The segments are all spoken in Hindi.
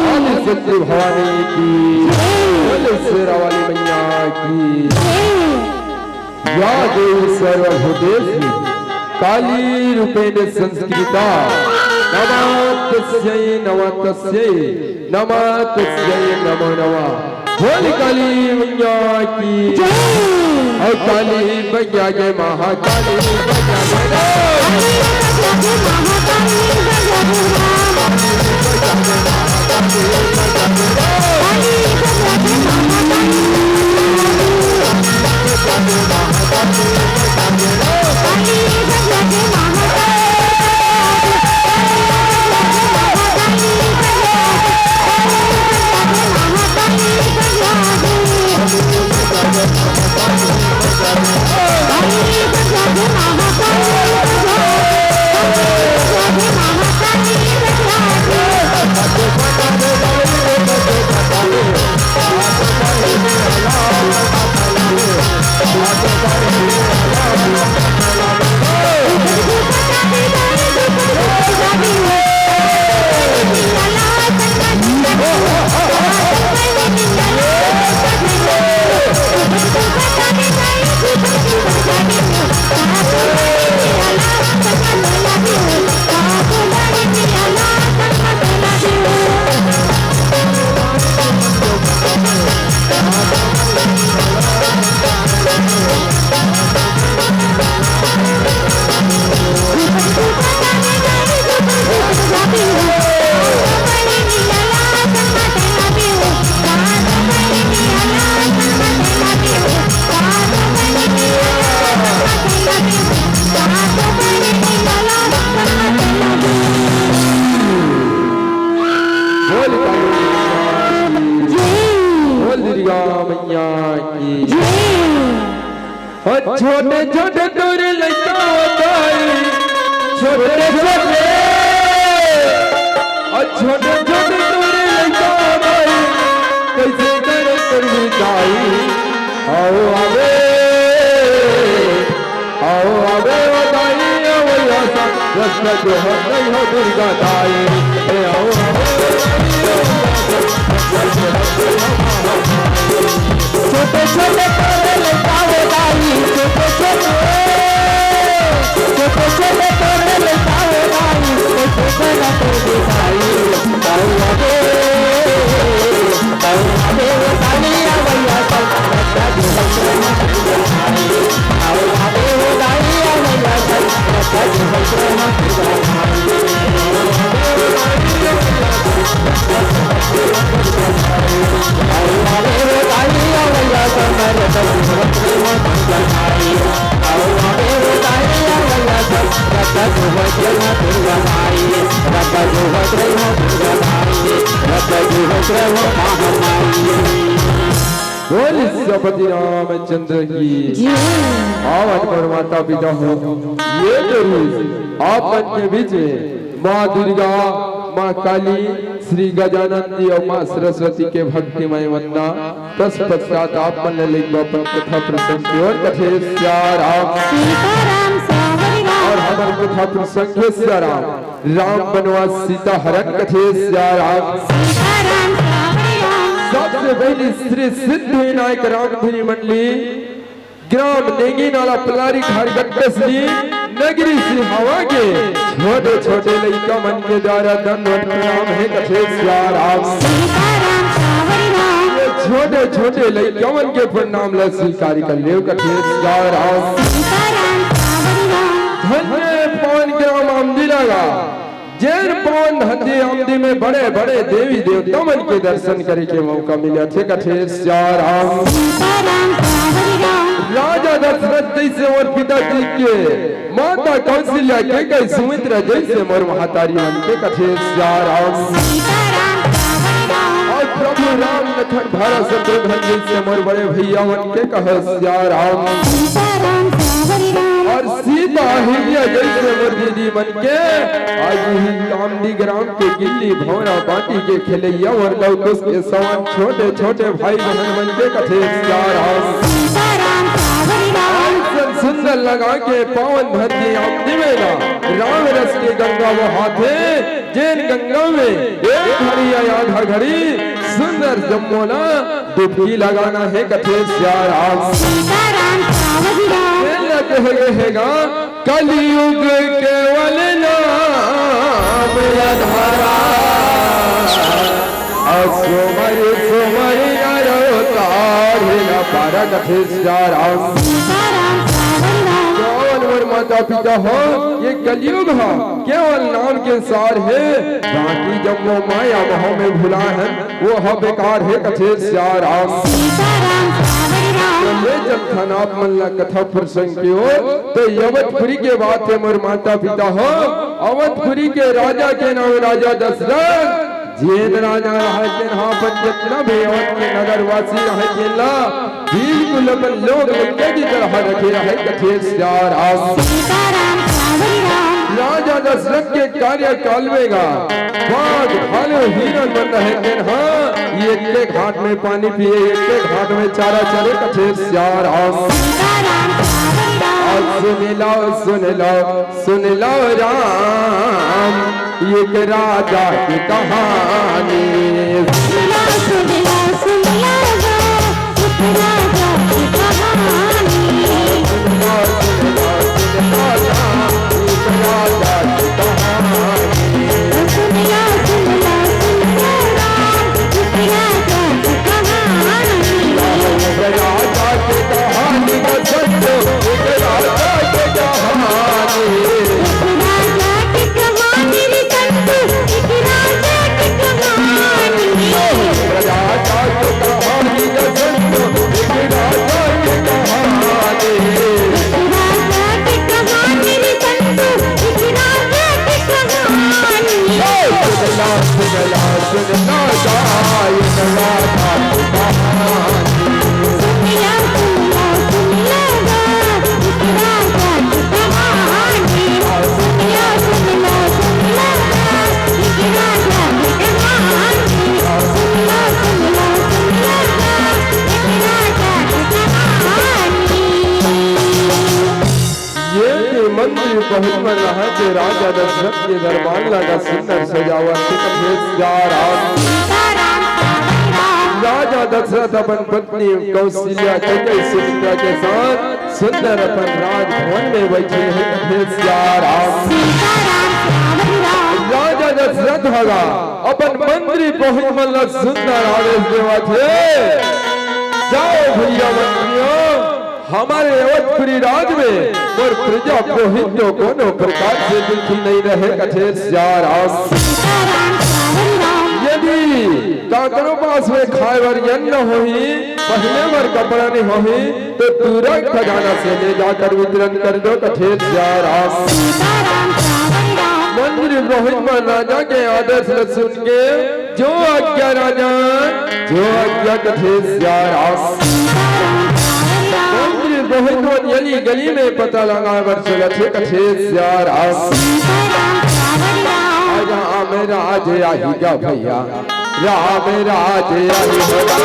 भवानी की शेरावाली मैया की या देवी सर्वभूतेषु काली रूपेण संस्कृता नमस्तस्यै नमस्तस्यै नमस्तस्यै नमो नमः। बोल काली मैया की और काली मैया जय महाकाली छोटे छोटे तोरे लइका होताई छोटे छोटे और छोटे छोटे तोरे लइका होताई कैसे करे तोर मिटाई आओ आवे होताई आओ ऐसा रास्ता जो है नहीं हो दुर्गा ताई आओ छोटे छोटे तोरे लइका होताई छोटे छोटे तोरे लइका होताई कैसे ना तोर मिटाई आओ आवे होताई आवैया सब रास्ता जो है आओ आवे होताई आवैया सब रास्ता जो बोल सपति रामचंद्र की आवन पर माता पिता हो ये जरूर आपन के बीच में माँ दुर्गा, माँ काली, श्री गजानन जी और माँ सरस्वती के भक्तिमय वंदना। तत्पश्चात आपन लिखवा कथा प्रसंग की ओर कथे राम और हमारे कथा प्रसंग है राम बनवास सीता हरण कथे राम। सबसे पहली श्री सिद्ध विनायक रामधुनी मंडली ग्राम नेगी नाला पलारी खारगट्टसली नगरी से हवा के छोटे छोटे लड़का मन के द्वारा दंडवत प्रणाम है कथे राम। छोटे छोटे लड़का मन के प्रणाम ल स्वीकार कर ले कथे राम। धन्य पवन ग्राम आमदी लगा जैन पवन धंधे आमदी में बड़े बड़े देवी देवता मन के दर्शन करे के मौका मिला थे कथे राम। राजा दशरथ जैसे और पिताजी के माता कौशल्या के कई सुमित्रा जैसे मोर महातारी मन के कथे राम। और प्रभु राम लखन भरत शत्रुघ्न जैसे मोर बड़े भैया मन के कह राम। और सीता हिलिया जैसे मोर दीदी मन के आज ही कामदी ग्राम के गिल्ली भौरा बाटी के खिलैया और लौकुश के समान छोटे छोटे भाई बहन मन के कथे राम। सुंदर लगा के पावन धरती आमदी में ना राम रस के गंगा वो हाथे जैन गंगा में एक घड़ी या आधा घड़ी सुंदर जमुना डुबकी लगाना है कथे राम। कहेगा कलयुग केवल नाम आधारा सुमर सुमर अवतार न पारा कथे राम। माता पिता हो ये कलयुग हो केवल नाम के सार है बाकी जब वो माया मोह में भुला है वो हो बेकार है कथे राम। जब खनाप मल्ला कथा प्रसंग की हो तो अवधपुरी के बात है मोर माता पिता हो अवधपुरी के राजा के नाम राजा दशरथ जैन राजा रहे हाँ पंचतना भी अवध के नगर वासी रहे केला बिल्कुल अपन लोग लड़के की तरह रखे रहे कथे राम। राजा दशरथ के कार्यकाल में बाघ भालू हिरण बन रहे हाँ ये के घाट में पानी पिए एक के घाट में चारा चले कथे राम। सुन लो राम एक राजा की कहानी बहुत मन रहा कि राजा दशरथ के दरबार लगा सुंदर सजावट राजा दशरथ अपन पत्नी कौशल्या सुमित्रा के साथ सुंदर अपन राजभवन में बैठे हैं राजा दशरथ होगा अपन मंत्री बहुत मन सुंदर आदेश देवा थे जाओ भैया मंत्रियों हमारे अवधपुरी राज में और प्रजा को हिंदू कोनो प्रकार से दुखी नहीं रहे कथे राम। यदि काकरो पास में खाए वर न होही पहले वर कपड़ा नहीं होही तो तुरंत खजाना से ले जाकर वितरण कर दो कथे राम। मंत्री रोहित राजा के आदेश सुन के जो आज्ञा राजा जो आज्ञा कथे सियाराम। मंत्री बहुत गली गली में पता लगा बर चला थे कथे सियाराम। राम राज आएगा भैया, राम राज आएगा।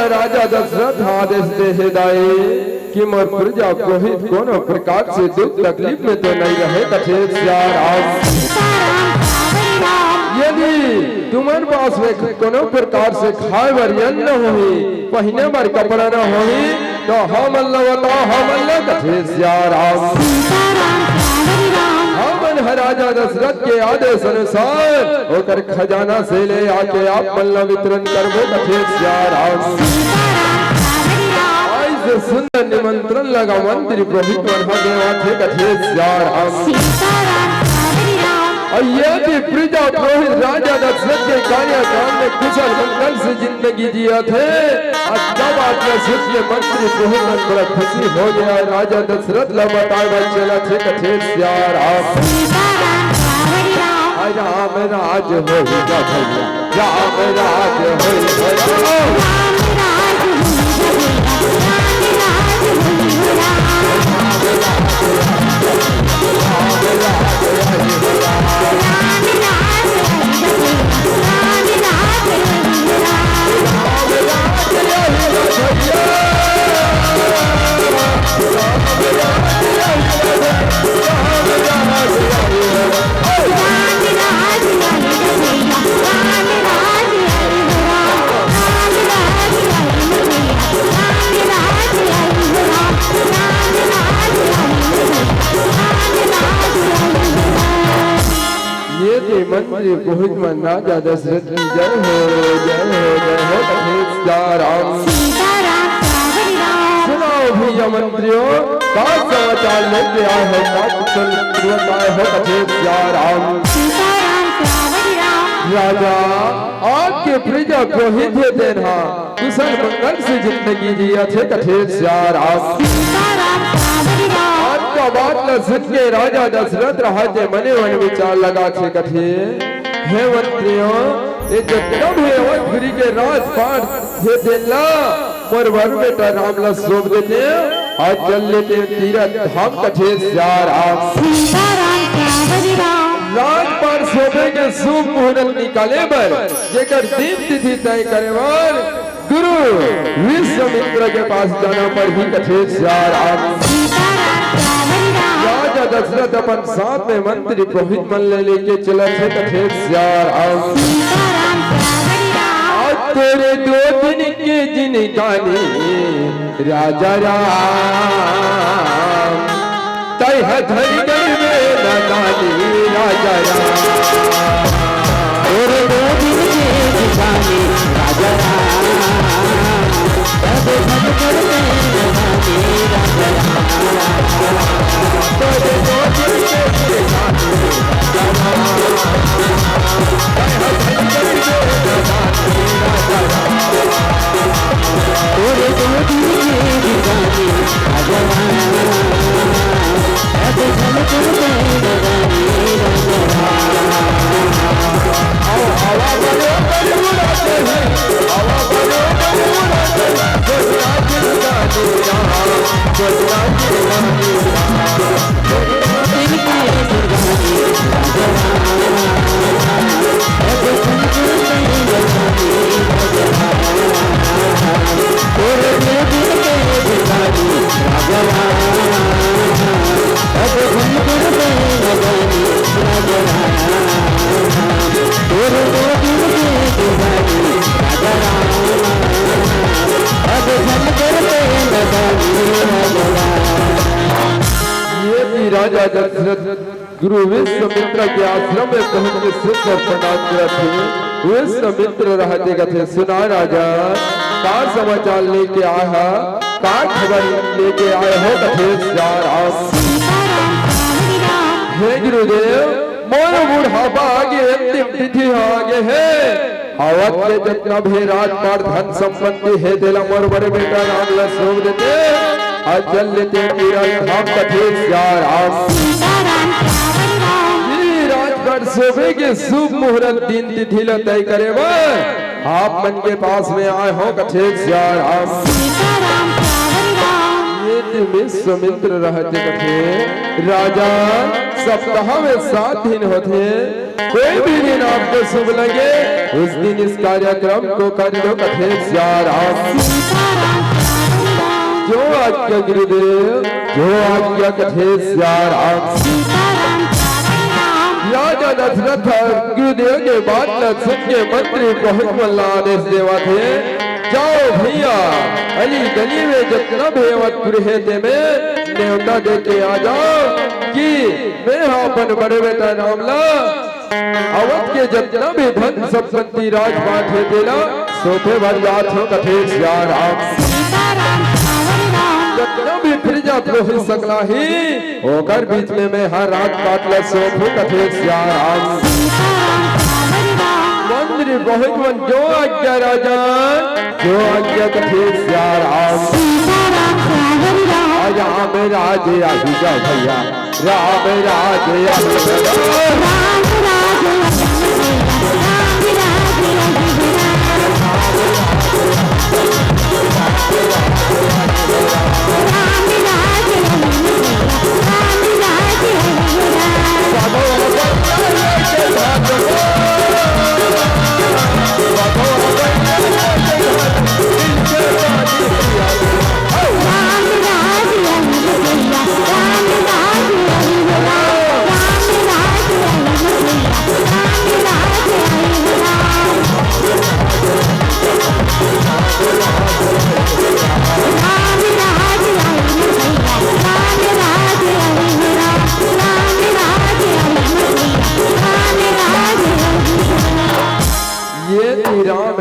राजा दशरथ आदेश दे हिदाए कि मोर प्रजा पुरोहित कोनो प्रकार से दुख तकलीफ में तो नहीं रहे कथे सियाराम। यदि तुम्हारे पास में कोनो प्रकार से खाए बर न होही, पहने बर कपड़ा न होही, तो हम अल्लाह बताओ हम अल्लाह कथे सियाराम। राजा दशरथ के आदेश अनुसार होकर खजाना से ले आके आप मल्ल वितरण करबो कथे सियाराम। ऐसे सुंदर निमंत्रण लगा मंत्री पुरोहित देवा थे कथे सियाराम। और ये भी प्रजा पुरोहित राजा दशरथ के कार्यकाल में कुशल मंगल से जिंदगी जिया थे। जब आपने सुन के मंत्री पुरोहित बड़ा खुशी हो गया, राजा दशरथ लौटाए चला थे कथे सियाराम। राम राज होगा भैया, राम राज होगा। मंत्री पुरोहित मन राजा दशरथ की जय हो, जय हो, जय हो कथे सियाराम। सुनाओ भैया मंत्रियों, का समाचार लेके आए हो, आए हो कथे सियाराम। राजा आपके प्रजा पुरोहित है देना कुशल मंगल से जिंदगी जिया थे कथे सियाराम। बात न सुन के राजा दशरथ रहते मने मन विचार लगा थे कथे हे मंत्रियों, ये जो कब है अवधपुरी के राजपाट ये देला पर वर बेटा रामला सोप देते आज चल लेते तीरथ धाम कथे सियाराम। राजपाट सोपे के शुभ मुहूर्त निकाले बर जेकर दिन तिथि तय करे बर गुरु विश्वामित्र के पास जाना पर ही कथे सियाराम। राजा दशरथ अपन साथ में मंत्री पुरोहित मन लेके चला थे कथे सियाराम। आज तेरे 2 दिन के जिनगानी राजा राम तय धरी गई में नानी राजा राम। तेरे 2 दिन के जिनगानी राजा राम तब धरी गई में नानी राजा राम। तेरे 2 दिन के जिनगानी राजा राम। राजा दशरथ गुरु विश्वामित्र के आश्रम में पहुंच के सुंदर प्रणाम करते। विश्वामित्र रहते कथे सुना राजा का समाचार लेके आया, का खबर लेके आए हो कथे हे गुरुदेव मोर बुढ़ापा आगे अंतिम तिथि आगे है। अवध के जितना भी राजपाट धन संपत्ति है दिला मोर बड़े बेटा राम ला सोच देते अचल लेते मेरा धाम कथे राजपाट सोबे के शुभ मुहूर्त दिन तिथि ला तय करे आप मन के पास में आए हो कथे विश्वामित्र रहते कथे राजा सप्ताह में 7 दिन होते, कोई भी दिन आपको शुभ लगे उस दिन इस कार्यक्रम को कर लो कथे जो आज्ञा गुरुदेव जो आज्ञा कथे राजा दशरथ गुरुदेव के बात न सुन के मंत्री बहुत मल्ला आदेश देवा थे जाओ भैया अली गली में जितना भी अवधपुर है ते में न्योता दे के आ जाओ कि मैं अपन बड़े बेटा रामला अवध के जितना भी धन संपत्ति राजपाट है तेला सोते भर जात हो कथे जितना भी प्रजा प्रभु सकला ही होकर बीच में मैं हर रात काटला सोते कथे मंदिर बहुत मन जो आज्ञा राजा जो आज्ञा कथे राम राजे आदि जा भैया राम राजे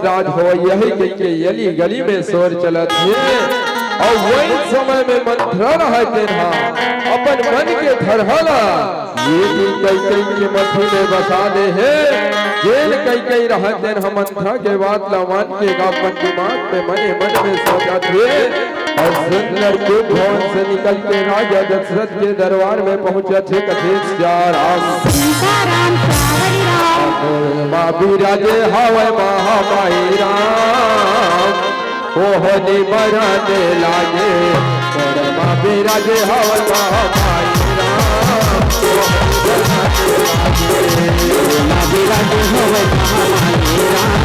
राज हो यही के यली गली में शोर चलत है और वही समय में मंत्र रहते था अपन मन के धरहला ये भी कई के मथी में बसा दे है जेल कई रहते हम मंत्र के बात लमान के अपन दिमाग में मने मन में सोचा थे और सुंदर के भवन से निकल के राजा दशरथ के दरबार में पहुंचा थे कथे माँ बिराजे हवे महामाई राम ओहनी बराने लागे माँ बिराजे हवे महामाई राम माँ बिराजे हवे महामाई राम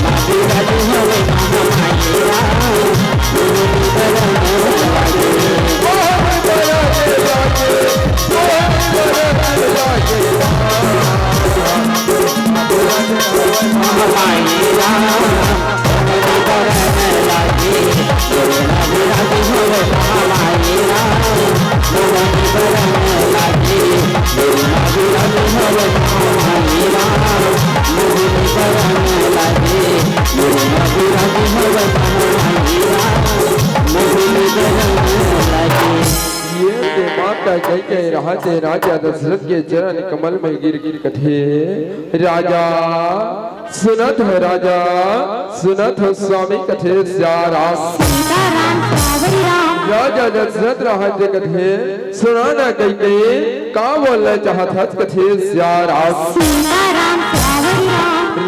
माँ बिराजे हवे महामाई रहते राजा दशरथ के चरण कमल में गिर कथे राजा सुनत हो स्वामी कथे राजा दशरथ रहते कथे सुनाना कई का बोलना चाहता कथे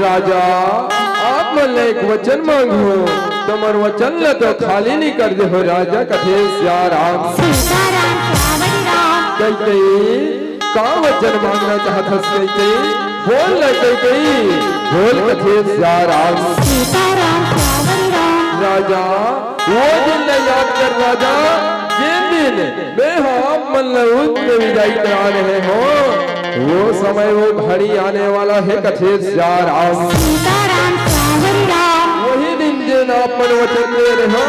राजा आप मन एक वचन मांगो तुम्हार वचन ल तो खाली नहीं कर दे हो राजा कथे कई का वचन मांगना चाहता कई बोल ले कई बोल कथे राजा वो दिन याद कर राजा जिन दिन मैं हम मल्लूद में विदाई करा रहे हो वो समय वो घड़ी आने वाला है कथे वही दिन जिन आप मन वचन दे रहे हो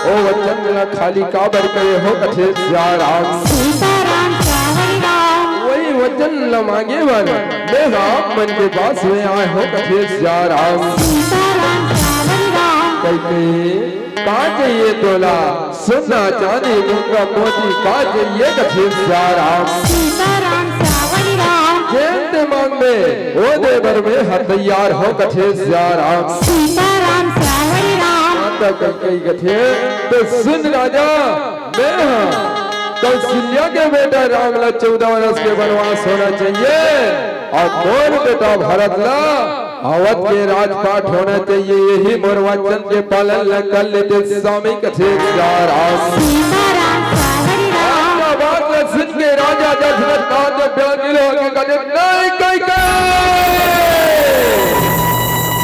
ओ वचन मिला खाली काबर करे हो कथे सिया राम सीताराम श्यावरी राम वही वचन न मांगे वन मैं राम मन के पास में आए हो कथे सिया राम सीताराम श्यावरी राम कई का चाहिए तोला सोना चांदी मूंगा मोती का चाहिए कथे सिया राम सीताराम श्यावरी राम जेते मांग में ओ देवर में हर तैयार हो कथे सिया राम सीताराम श्यावरी राम माता कई कथे तो सुन राजा मैं कौशल्या के बेटा राम ला 14 वर्ष के वनवास होना चाहिए और मोर बेटा भरत ला अवध के राजपाट होना चाहिए यही मोर वचन के पालन ला कर लेते स्वामी कथे सिया राम सीताराम श्यावरी राम बात ला सुन के राजा दशरथ नाथ ब्यागिल हो के कहे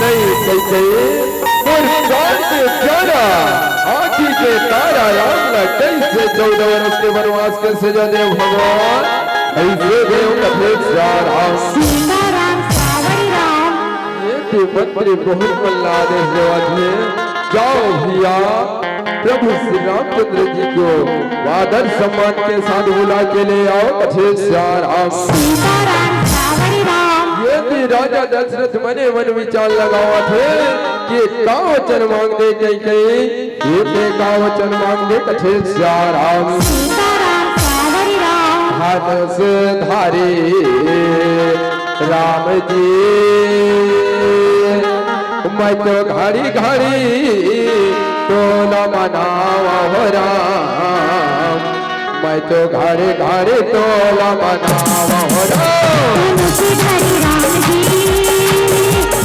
नहीं कई मोर प्राण के प्यारा आँखी के तारा राम ला कैसे 14 वर्ष के वनवास के सजा दे भगवान ऐसे देव कथे सिया राम सीताराम श्यावरी राम ये मंत्री बहुत मल्ला आदेश देवा थे जाओ भैया प्रभु श्री रामचंद्र जी को आदर सम्मान के साथ बुला के ले आओ कथे सिया राम सीताराम श्यावरी राम ये भी राजा दशरथ मने मन विचार लगावा थे कि का वचन मांगने कई ये पे का वचन मांगने कथे सिया राम सीताराम श्यावरी राम हाथ से धारे राम जी मैं तो घड़ी घड़ी तो न मनावा हो राम मैं तो घड़ी घड़ी तो न मनावा हो राम मुझे हरि राम जी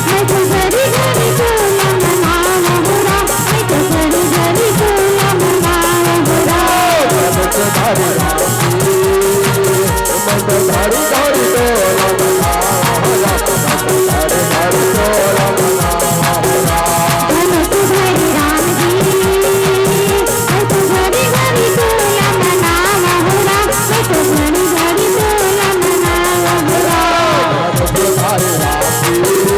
मैं तो घड़ी घड़ी बोला मनावा हो राम मैं तो घड़ी घड़ी बोला मनावा हो राम मैं तो घड़ी घड़ी मैं तो घड़ी घड़ी तो न मनावा हो राम मैं तो घड़ी घड़ी तो न मनावा हो राम मैं तो हरि राम जी मैं तो घड़ी घड़ी बोला मनावा हो राम मैं तो घड़ी घड़ी बोला मनावा हो राम मैं तो घड़ी घड़ी मैं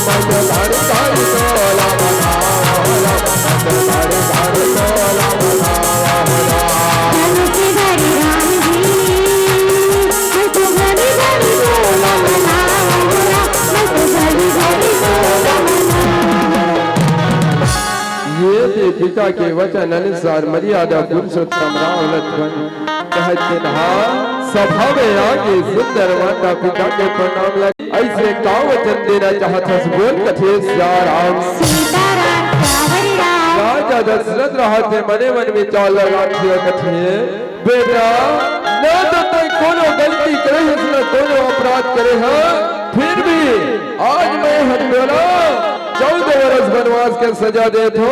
तो घड़ी घड़ी तो न मनावा हो राम मैं तो घड़ी घड़ी तो न मनावा हो राम मुझे हरि राम जी मैं तो घड़ी घड़ी बोला मनावा हो राम मैं तो घड़ी घड़ी बोला मनावा ये भी पिता के वचन अनुसार मर्यादा पुरुषोत्तम राम लक्ष्मण कहते नहा सभा में आके सुंदर माता पिता के प्रणाम लगे ऐसे का वचन देना चाहता बोल कथे सिया राम सीताराम श्यावरी राम राजा दशरथ रहते मने मन विचार लगाते कथे बेटा न तो तय कोनो गलती करे है न कोनो अपराध करे है फिर भी आज मैं हटबेला 14 वर्ष वनवास के सजा दे थो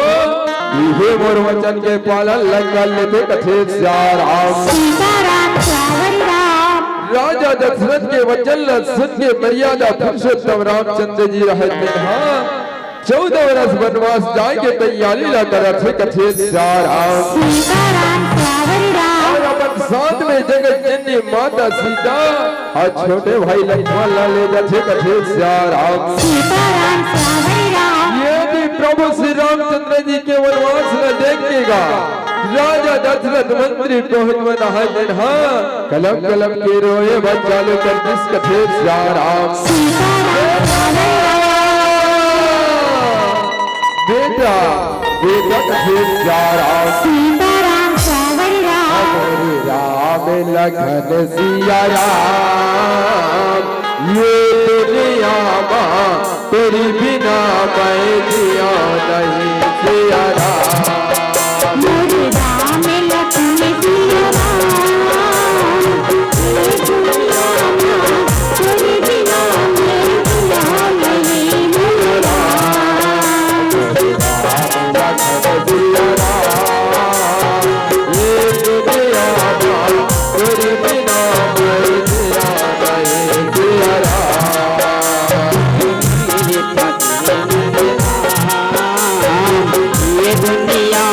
ये मोर वचन के पालन लगा लेते कथे सिया राम सीताराम श्यावरी राम राजा दशरथ के वचन सुन के मर्यादा पुरुषोत्तम रामचंद्र जी रहते हैं 14 वर्ष वनवास जाए के तैयारी ला करत है कथे सिया राम सीताराम श्यावरी राम और अपन साथ में जगत जननी माता सीता और छोटे भाई लक्ष्मण ला ले जाते कथे सिया राम सीताराम श्यावरी राम ये भी प्रभु श्री रामचंद्र जी के वनवास न देखेगा राजा दशरथ मंत्री पहुंच है दिन कलम कलम के रोए बचालो कर जिस कथे सिया राम सीताराम श्यावरी बेटा बेटा कथे सिया राम सीताराम श्यावरी राम हमारे राम लखन सिया राम ये दुनिया मां तेरी बिना मैं जिया नहीं सिया राम मोरे राम लखन सिया राम ये दुनिया में तेरे बिना मैं जिया नहीं मोरे राम लखन सिया राम ये दुनिया मां तेरी बिना मैं जिया नहीं सिया राम ये दुनिया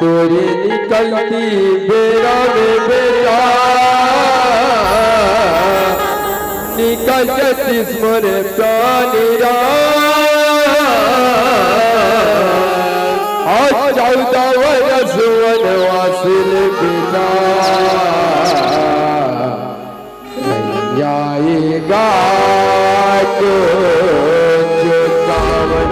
तोरी निकलती बेरा में बेटा निकलती मोरे प्राणीरा आज 14 वर्ष वनवासिल पिता आएगा तो जो कामन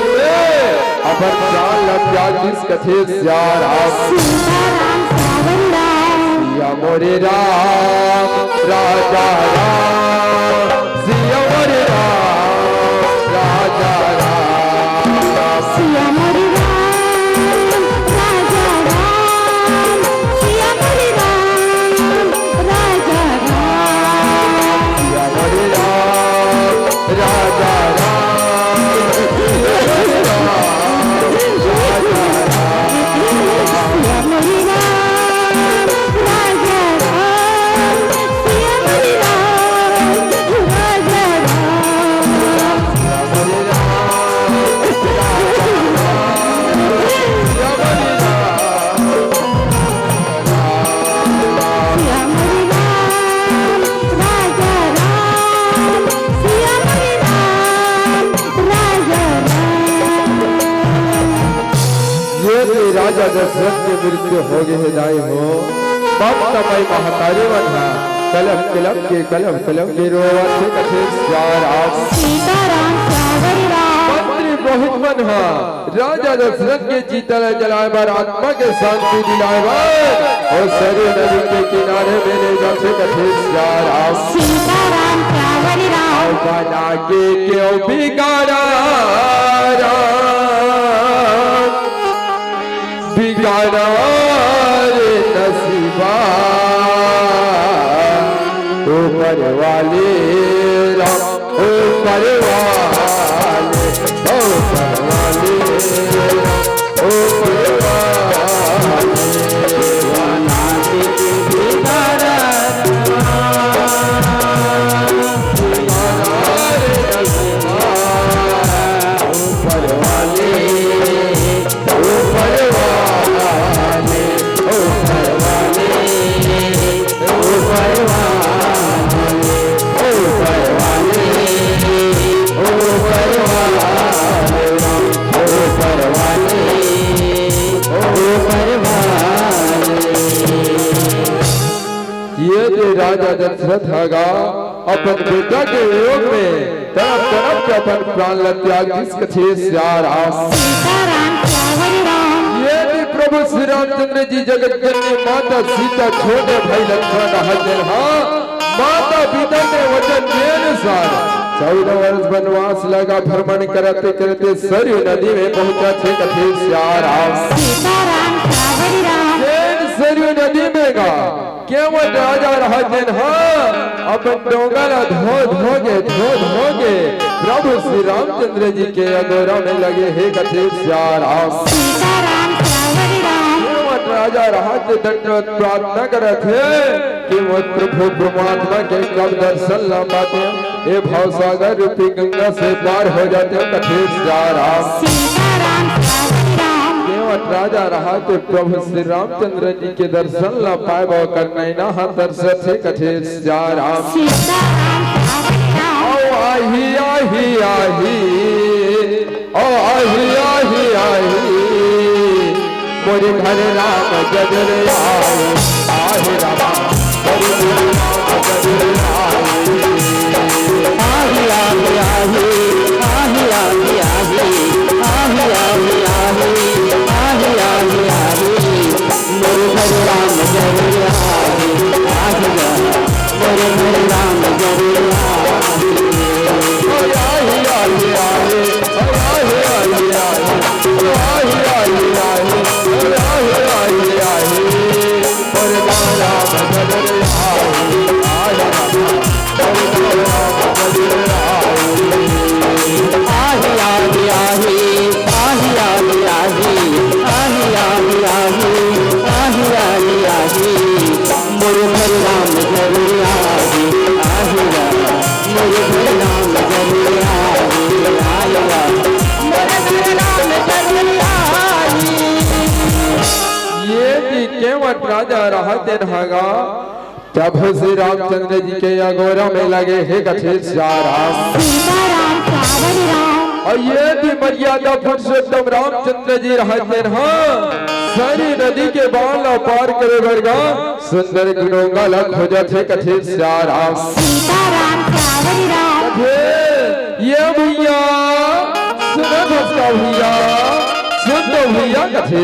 अपन प्राण लग जिस कथे श्यार सिया मोरे राम राजा राम सिया मोरे राम राजा राम सिया मोरे राम राजा राम सिया मोरे राम राजा राम सिया मोरे राम राजा राम सिया मोरे राम राजा राम सिया मोरे राम राजा राम सिया मोरे राम राजा राजा दशरथ के मृत्यु हो गए दाई हो बाप तमाई महतारी बना कलम कलम के रोवत से कथे श्यार सीताराम श्यावरी राम मंत्री बहुत मन हा राजा दशरथ के जीतल जलाए बार आत्मा के शांति दिलाए बार और सरयू नदी के किनारे में ले जा से कथे श्यार सीताराम श्यावरी राम बना के क्यों बिगाड़ा बिगाड़ा रे नसीबा ऊपर वाले राम ऊपर वाले ऊपर वाले ऊपर वाले बिगाड़ा रे नसीबा ऊपर वाले ऊपर ये जो राजा दशरथ होगा अपन बेटा के वियोग में तरफ तरफ के अपन प्राण त्याग जिस कथे श्यार सीताराम श्यावरी राम ये भी प्रभु श्री रामचंद्र जी जगत जननी माता सीता छोटे भाई लक्ष्मण हजन हाँ माता पिता के वचन के अनुसार 14 वर्ष वनवास लगा भ्रमण करते करते सरयू नदी में पहुंचा थे कथे श्यार सीताराम श्यावरी राम सरयू नदी में गा केवल राजा राजन हाँ अपन डोंगर धो धोगे प्रभु श्री रामचंद्र जी के अगोरा में लगे हे कथे श्यार सीताराम श्यावरी राम केवल राजा राज दंडवत प्रार्थना करे थे कि वो प्रभु परमात्मा के कब दर्शन ला पाते ये भवसागर रूपी गंगा से पार हो जाते कथे श्यार सीताराम श्यावरी राम केवट राजा रहा तो प्रभु श्री रामचंद्र जी के दर्शन ला पाए वो करना ही ना हाँ दर्शन थे कथे श्यार सीताराम श्यावरी राम ओ आही आही आही ओ आही आही आही मोरे घर राम जगल आए आही राम मोरे राम जगल आए आही आही आही आही आही आही आही आही आही आही आही आही मोरे घर राम जरूर आही आही मोरे घर राम जरूर आही आही आही आही आही आही आही आही और राम जगल आए आही राम केवट राजा रहते नहागा तब श्री रामचंद्र जी के अगोरा में लगे हे कथे राम सीताराम सावरी राम और ये भी मर्यादा पुरुषोत्तम रामचंद्र जी रहते हैं सारी नदी के बाल पार करे वर्गा सुंदर गुणों लख हो जाते कथे राम सीताराम सावरी राम ये भैया सुनो दोस्तों भैया सुन दो भैया कथे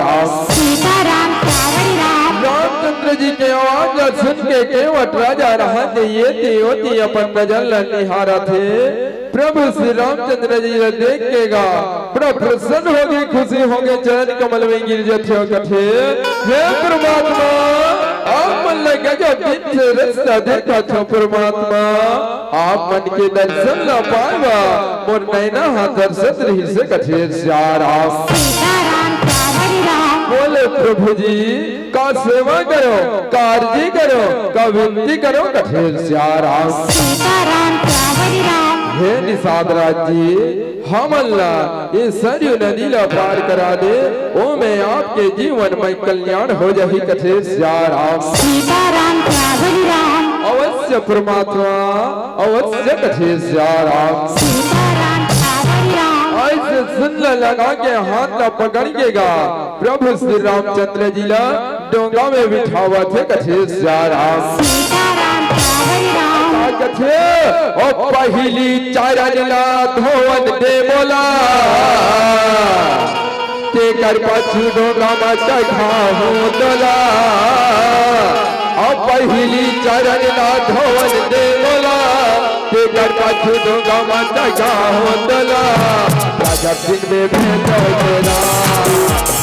राम सीताराम सावरी राम रामचंद्र जी के आवाज सुन के केवट राजा रहते ये होती अपन नजर निहारा थे प्रभु श्री रामचंद्र जी ने देखेगा बड़ा प्रसन्न होगी खुशी होगी चरण कमल में गिर जाते कथे हे परमात्मा आप मन लगे जो दिन से रास्ता देखा था परमात्मा आप मन के दर्शन ला पाएगा मोर नैना हाथ दर्शन रही से कथे राम सीताराम सावरी राम बोले प्रभु जी का सेवा करो कार्य करो का विनती करो कथे राम सीताराम सावरी राम हे निषाद राज जी हम अल्लाह ये सरयू नदी ला पार करा दे ओ मैं आपके जीवन में कल्याण हो जाही कथे राम सीताराम सावरी राम अवश्य परमात्मा अवश्य कथे राम सीताराम सावरी राम ऐसे सुन लगा के हाथ ला पकड़िएगा प्रभु श्री रामचंद्र जी ला डोंगा में बिठावा थे कथे राम सीताराम सावरी राम कथे ओ पहली चारण ला धोवन दे बोला ते कर पछु डोंगा में चढ़ा हो डोला ओ पहली चारण ला धोवन दे बोला ते कर पछु डोंगा में चढ़ा हो डोला राजा सिंह में भेजो तेरा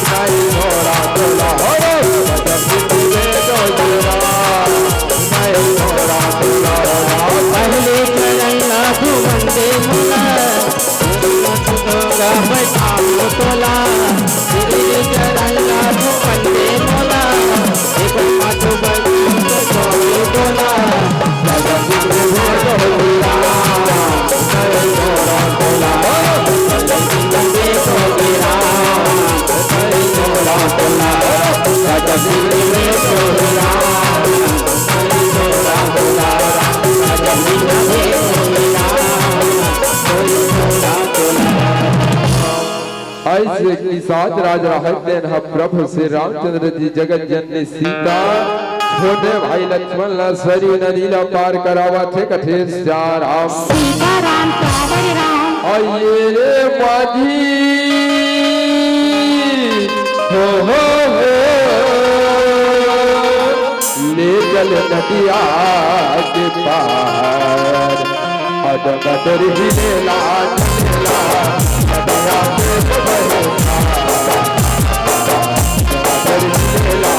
नहीं होरा डोला हो राजा सिंह में भेजो तेरा नहीं होरा डोला पहले चलना तू मंदे मुला तुगा बैठाओ तोला तेरे चलना तू मंदे मुला एक पाछो बैठो तोला दादा सिंह हो तोला नहीं तोरा तोला दादा सिंह हो तोला नहीं तोरा तोला दादा सिंह हो तोला नहीं तोरा तोला ऐसे की साथ राज रहते हैं प्रभु श्री रामचंद्र जी जगत जननी सीता छोटे भाई लक्ष्मण ला सरयू नदी ला पार करावा थे कथे राम सीताराम सावरी राम आइए रे माझी हो ले चल नदिया के पार अडगदर हिलेला हिलेला नदिया के बहेला अडगदर हिलेला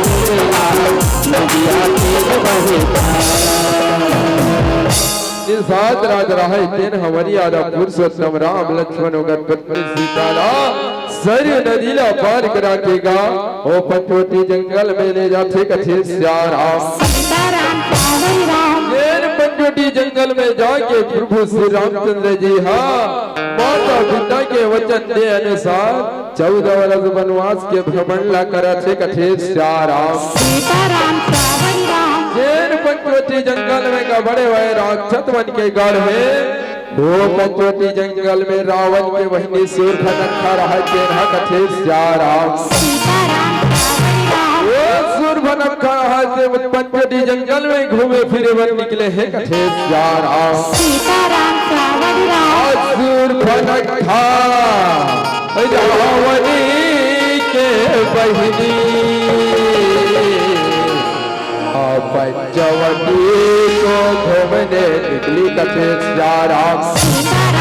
हिलेला नदिया के बहेला सात राज रहे तेन हमारी आदा पुरुषोत्तम राम लक्ष्मण पत्नी सीता ला सरयू नदी ला पार कराकेगा ओ पंचवटी जंगल में ले जाते कथे राम सीताराम सावरी राम तेन पंचवटी जंगल में जाके प्रभु श्री रामचंद्र जी माता पिता के वचन दे अनुसार 14 वर्ष वनवास के भ्रमण ला कराते कथे राम सीताराम सावरी राम जैन पंचवटी जंगल में का बड़े हुए राक्षस बन के गढ़ है वो पंचवटी जंगल में रावण के वही सूर्पनखा रहा जैन कथे राम सीताराम सावरी राम वो सूर्पनखा रहा से पंचवटी जंगल में घूमे फिरे वन निकले हैं कथे राम सीताराम सावरी राम सूर्पनखा रावणी के बहिनी पंचवटी को घूमने निकली कथे राम सीताराम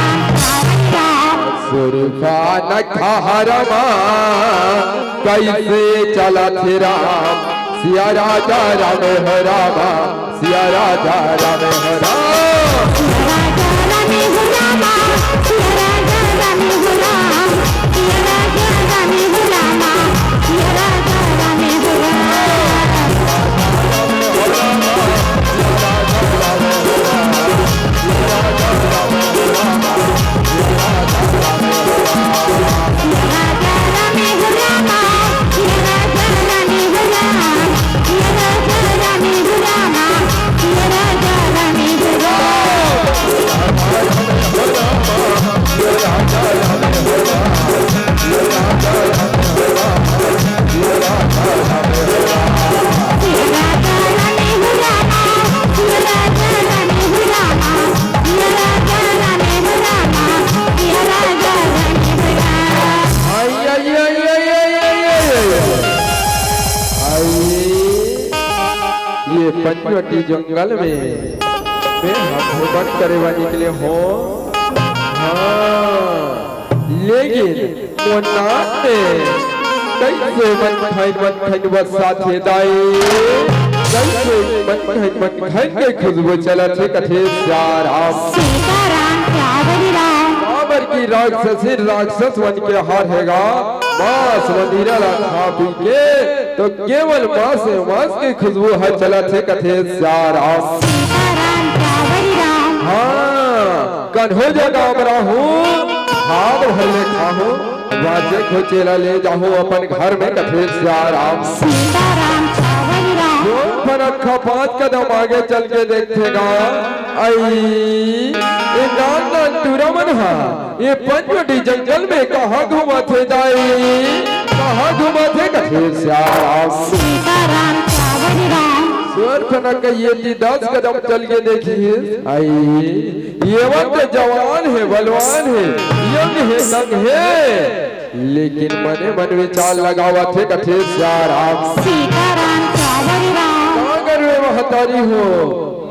सुरफा नखा हरमा कैसे चला थे राम सिया राजा राम हो रामा सिया राजा राम हो राम राजा रानी गुलामा सिया राजा रानी गुलाम सिया राजा रानी गुलामा सिया राजा रानी ये पंचवटी जंगल में हम भ्रमण करे हुए निकले हो हाँ लेकिन मोनात में कैसे मन बस साथे दाई कैसे मन के खुशबू चला थे कथे प्यार आप सीताराम श्यावरी राम बाबर की राक्षसी राक्षस बन के हार हैगा मांस मंदिरा खा पी के तो केवल मांस की खुशबू है चला थे कथे प्यार आप सीताराम श्यावरी राम हाँ कन्हो जगह बरा हूँ हाथ भरने खाहूँ वाजे को चेला ले जाओ अपन घर में कथे प्यार आप सीताराम श्यावरी राम पर रखा 5 कदम आगे चल के देखेगा आई ये नान टूरा मन हा ये पंचवटी जंगल में कहाँ घुमा थे जाई कहाँ घुमा थे कथे श्याम सीताराम श्यावरी राम स्वर फनक ये 10 कदम चल के देखिए आई ये वक्त जवान है बलवान है यंग है संग है लेकिन मने मन विचार लगावा थे कथे श्याम सीताराम श्यावरी राम अगर वे महतारी हो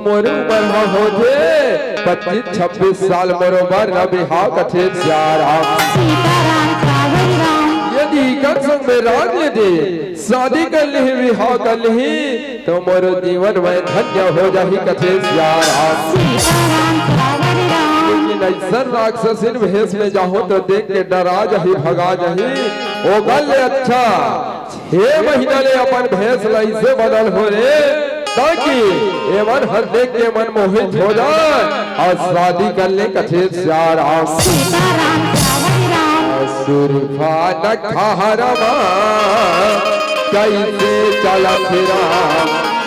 मोर उम्र हो थे 25-26 साल बरोबर न बिहाव कथे श्याम सीताराम श्यावरी राम यदि कर संग में राज दे शादी कर ली विवाह कर ली तो मोर जीवन में धन्य हो जाही कथे श्याम सीताराम श्यावरी राम लेकिन ऐसा राक्षसीन भेष में जाहो तो देख के डरा जाही भगा जाही ओ गल अच्छा 6 महीना ले अपन भेष ऐसे बदल हो रे ताकि एवन हर देख के मन मोहित हो जाए और शादी कर ले कथे श्याम सीताराम श्यावरी राम सुरफा नखा हरमा कैसे चला फिरा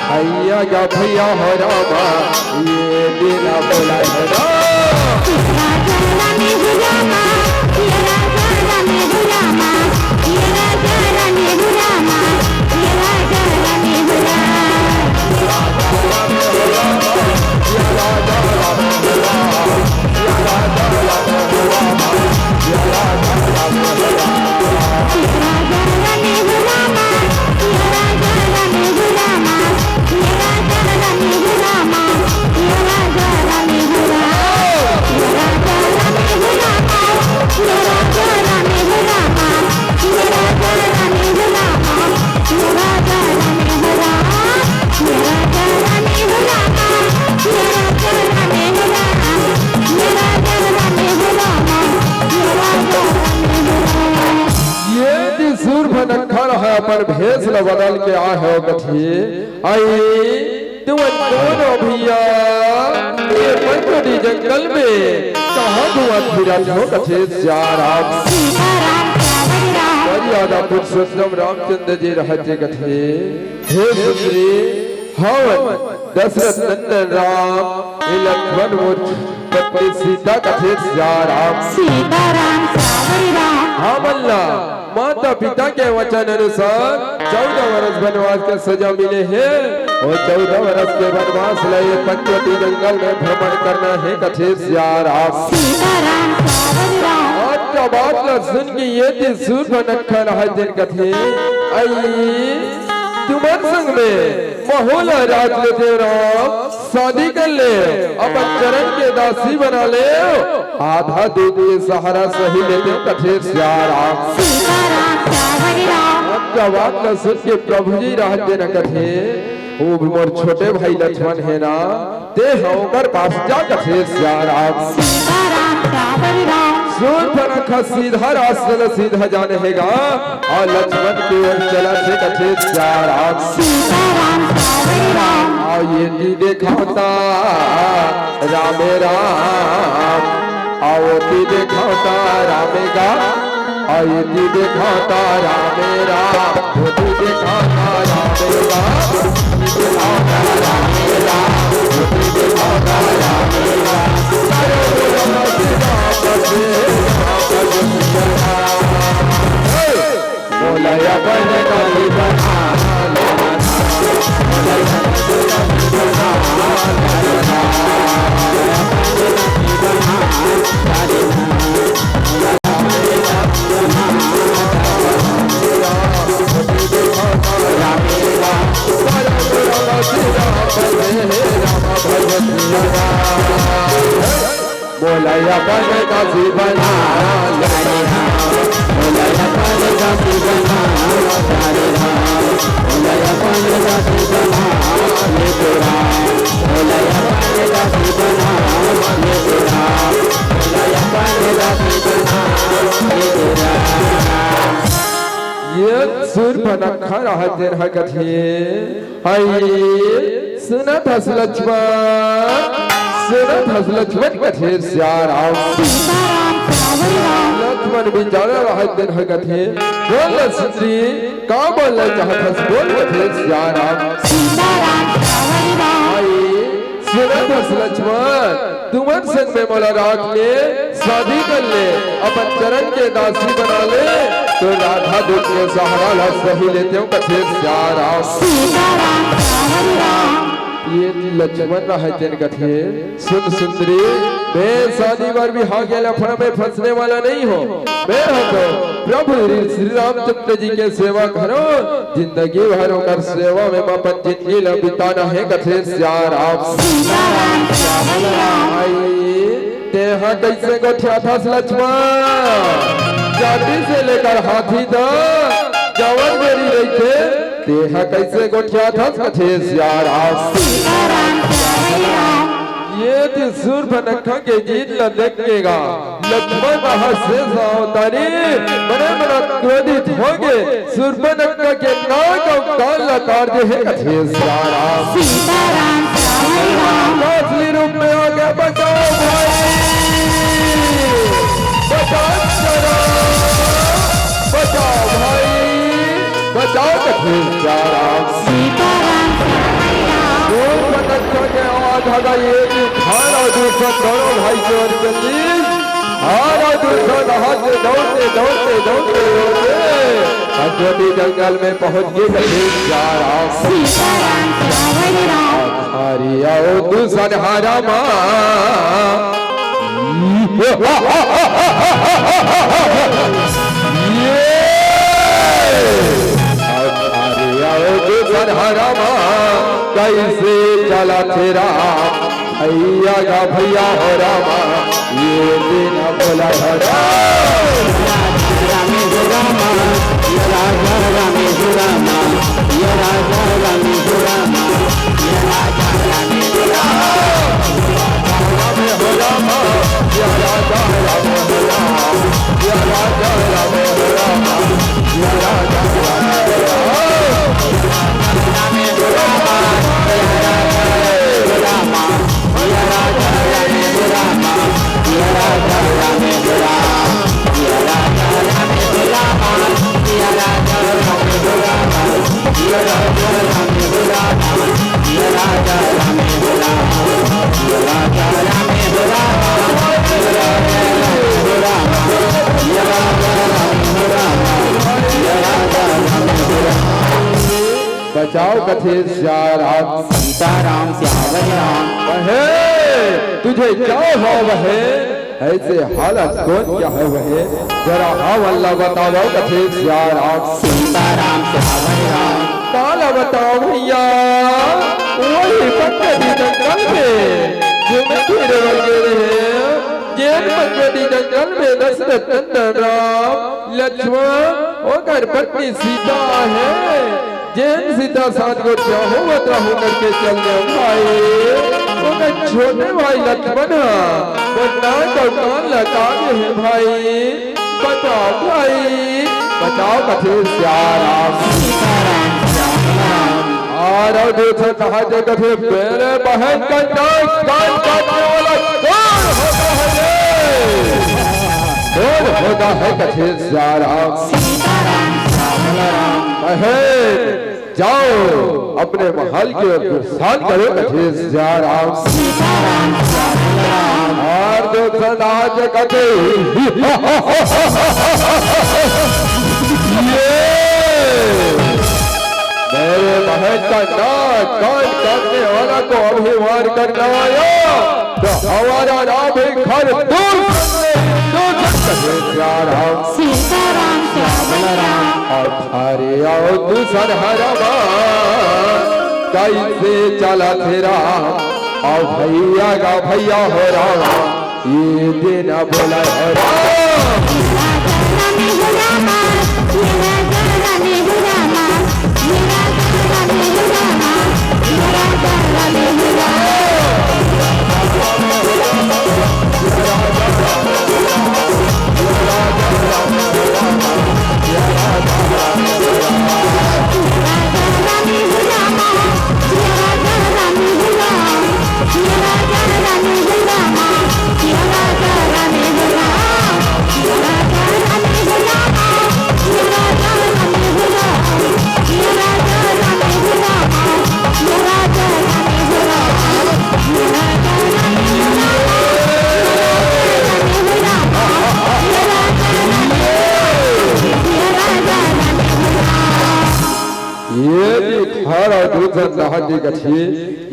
भैया या भैया हो रामा ये दिन बोला है राजा रानी गुलामा ये राजा रानी गुलामा ये राजा रानी गुलामा ये राजा रानी अपन भेष न बदल के आ हो कथे आई तुम दोनों भैया ये पंचवटी जंगल में कहाँ घुमा फिरा हो कथे श्याम सीताराम श्यावरी राम मर्यादा पुरुषोत्तम रामचंद्र जी रहते कथे हे सुंदरी हवन दशरथ नंदन राम लक्ष्मण पत्नी सीता कथे श्याम सीताराम श्यावरी राम हाँ मल्ला माता पिता के वचन अनुसार 14 वर्ष वनवास के सजा मिले हैं और 14 वर्ष के वनवास लाए पंचवटी जंगल में भ्रमण करना है कथे श्याम सीताराम श्यावरी राम आज का बात ला सुन के ये दिन सूर्य नखा रहा दिन कथे आई तुम्हारे संग में महोला राज लेते राम शादी कर ले, अपन चरण के दासी बना ले, आधा दूध के सहारा सही लेते कठे सियाराम सीताराम श्यावर राम आपका बात न सुन के प्रभु जी राह दे न कथे, वो भी मोर छोटे भाई लक्ष्मण है ना, ते होकर पास जा कथे सियाराम सीताराम श्यावर राम सूर पर सीधा रास्ता सीधा जाने हैगा, और लक्ष्मण की ओर चला से कथे सियाराम सीताराम श्यावर राम आओ ये दी देखाता रामे राम, आओ दी देखाता रामेगा, आओ ये दी देखाता रामे राम, वो दी देखाता रामेगा, दिखाता रामे राम, वो दी देखाता रामेगा, बोला या बने काली बना बोला या बने काली बना ये सुर बनखा रहा देर कथे, हाय सुनत हस लक्ष्मण, सुनत हस लक्ष्मण कथे सियाराम सीताराम श्यावर राम लक्ष्मण भी जाना रहा दिन कथे, बोल सुंदरी का बोलना चाहत हस, बोल कथे सियाराम सीताराम श्यावर राम आई सुनत हस लक्ष्मण, तुमन संग में मोला राख ले, शादी कर ले, अपन चरण के दासी बना ले, तो राधा दूत के सहारा ला सही लेते हो कथे सियाराम सीताराम श्यावर राम ये लक्ष्मण रहा तेन कथे, सुन सुंदरी मैं शादी बार भी हाँ गया लफड़ा में फंसने वाला नहीं हो, मैं हूँ तो प्रभु श्री रामचंद्र जी के सेवा करो, जिंदगी भर होकर सेवा में अपन जिंदगी ला बिताना है कथे सियाराम सीताराम श्यावर राम आई तेहा कैसे गोठिया था लक्ष्मण, जाति से लेकर हाथी तक जवन मेरी रही थे, तेहा कैसे गोठिया था कथे सियाराम सीताराम श्यावर राम ये त्रिशूल बनखा के जीत ला देखेगा, लक्ष्मण से सावधानी बड़े बड़ा क्रोधित होंगे, सुरपनखा के नाक और कान ला काट दे है कथे सियाराम सीताराम श्यावर राम असली रूप में आ गया, बचाओ भाई बचाओ जरा, बचाओ भाई बचाओ कथे सियाराम सीताराम श्यावर राम सुरपनखा के आवाज आ गई, हारा दूसरा दोनों भाई की ओर चली, हारा दूसरा हाथ से दौड़ते दौड़ते दौड़ते दौड़ते अजोटी जंगल में पहुंच गए कथे सियाराम सीताराम श्यावर राम हरि आओ दूसरा हारा माँ हरा कैसे चला तेरा भैया का भैया हो रामा, ये दिन बोला हरा बचाओ कथे सियाराम सीताराम श्यावर राम वहे तुझे क्या हो वहे, ऐसे हालत कौन क्या है वहे, जरा हाँ अल्लाह बताओ कथे सियाराम सीताराम श्यावर राम काला बताओ भैया, वही पक्के दी जंगल जंगल में दशरथ नंदन राम लक्ष्मण होकर पत्नी सीता है। जैन सीता साथ को चाहो बता होकर के चल जाओ भाई। उनका छोटे भाई लक्ष्मण वो नाक और कान लगा के है भाई। बताओ भाई बताओ कथे श्याम और दूसरा कहा जो कथे मेरे बहन का नाक कान काटने वाला कौन होता है? कौन होता है कथे श्याम? बहन जाओ अपने महल के प्रस्थान करो कथे श्याम। और दूसरा नाच कथे मेरे बहन का नाक कान काटने वाला को अभिमान करना आया तो हमारा नाम भी घर दूर सीताराम श्याम और हरे आओ दूसर हरमा कैसे चला तेरा और भैया का भैया हो रहा ये दिन बोला हो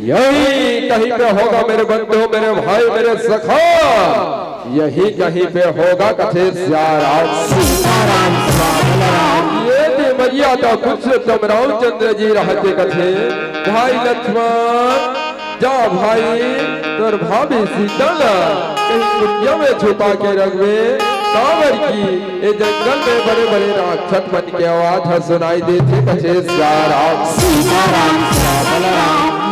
यही कहीं पे होगा मेरे बंधु मेरे भाई मेरे सखा। यही कहीं पे होगा कथे श्याम। ये मैया तो कुछ रामचंद्र जी रहते कथे भाई लक्ष्मण जा भाई तोर भाभी सीता कहीं कुटिया में छुपा के रखवे कांवर की ये जंगल में बड़े बड़े राक्षस बन के आवाज सुनाई देती कथे सीताराम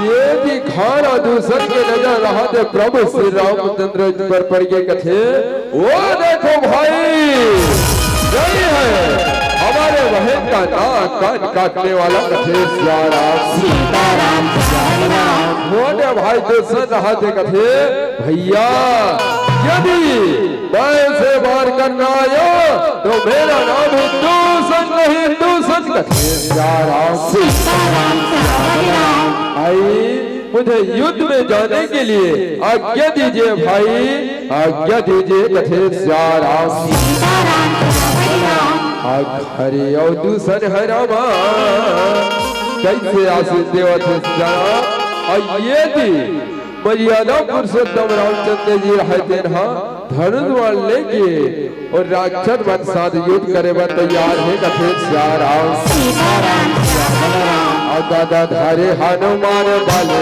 ये दिखाना दूसर के नजर रहा थे प्रभु श्री रामचंद्र पर पड़ के कथे वो देखो भाई यही है हमारे बहन का नाक कान काटने वाला कथे सीताराम मोटे भाई दूसर रहा थे कथे भैया यदि मैं से बार करना आया तो मेरा नाम दूसर नहीं दूसर कथे सीताराम आई मुझे युद्ध में जाने के लिए आज्ञा दीजिए भाई आज्ञा दीजिए कथे सीताराम। हरे और दूसर हरामा कैसे आशीष देवते ये थी मर्यादा पुरुषोत्तम रामचंद्र जी रहते हैं धनुष लेके और राक्षस वन साथ युद्ध करे बर तैयार है कथे सीताराम। और दादा धारे हनुमान बाले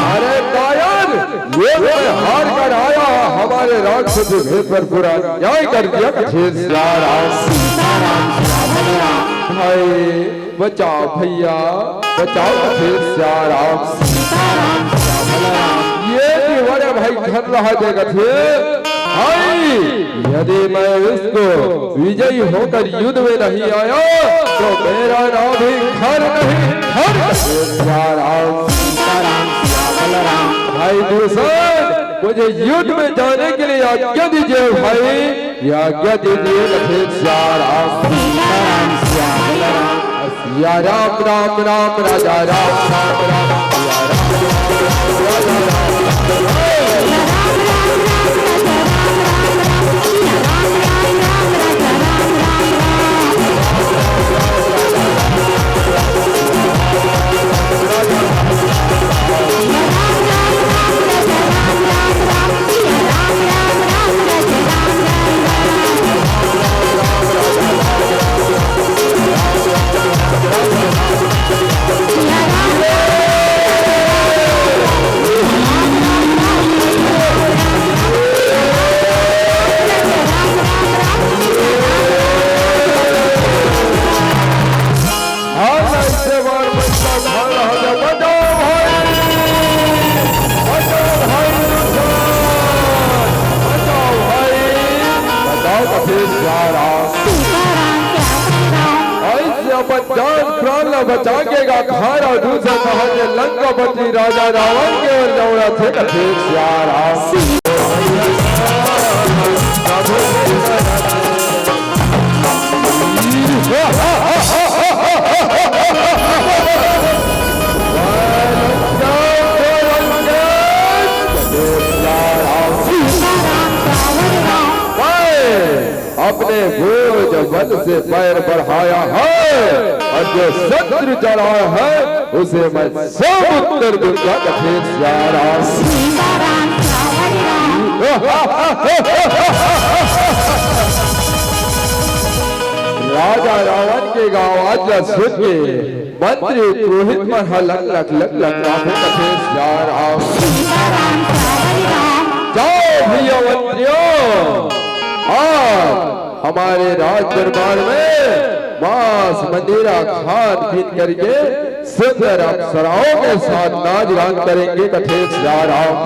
अरे कायर ये हार कर आया हमारे राक्षस भेद पर पूरा न्याय कर दिया कथे सीताराम। भाई बचाओ भैया बचाओ फिर श्याराम ये भी बड़े भाई घर रहा देगा थे भाई यदि मैं उसको विजयी होकर युद्ध में नहीं आया तो मेरा नाम भी घर नहीं घर श्याराम भाई दूसर मुझे युद्ध में जाने के लिए आज्ञा दीजिए भाई या आज्ञा दीजिए फिर श्याराम सिया राम राम राम राजा राम राम राम सिया बचा के खारा दूसरा कहा लंकापति राजा रावण के ओर दौड़ा थे कथे श्याराम अपने बोझ बल से पैर बढ़ाया है और जो शत्रु चढ़ा है उसे मैं सब उत्तर दूंगा कथे श्याराम राजा रावण के आवाज सुन के मंत्री पुरोहित पर लग लग कथे श्याराम जाओ भैया मंत्रियों हमारे राज दरबार में मांस मंदिरा खान पीन करके सुंदर अप्सराओं के साथ नाच गान करेंगे कथे श्याराम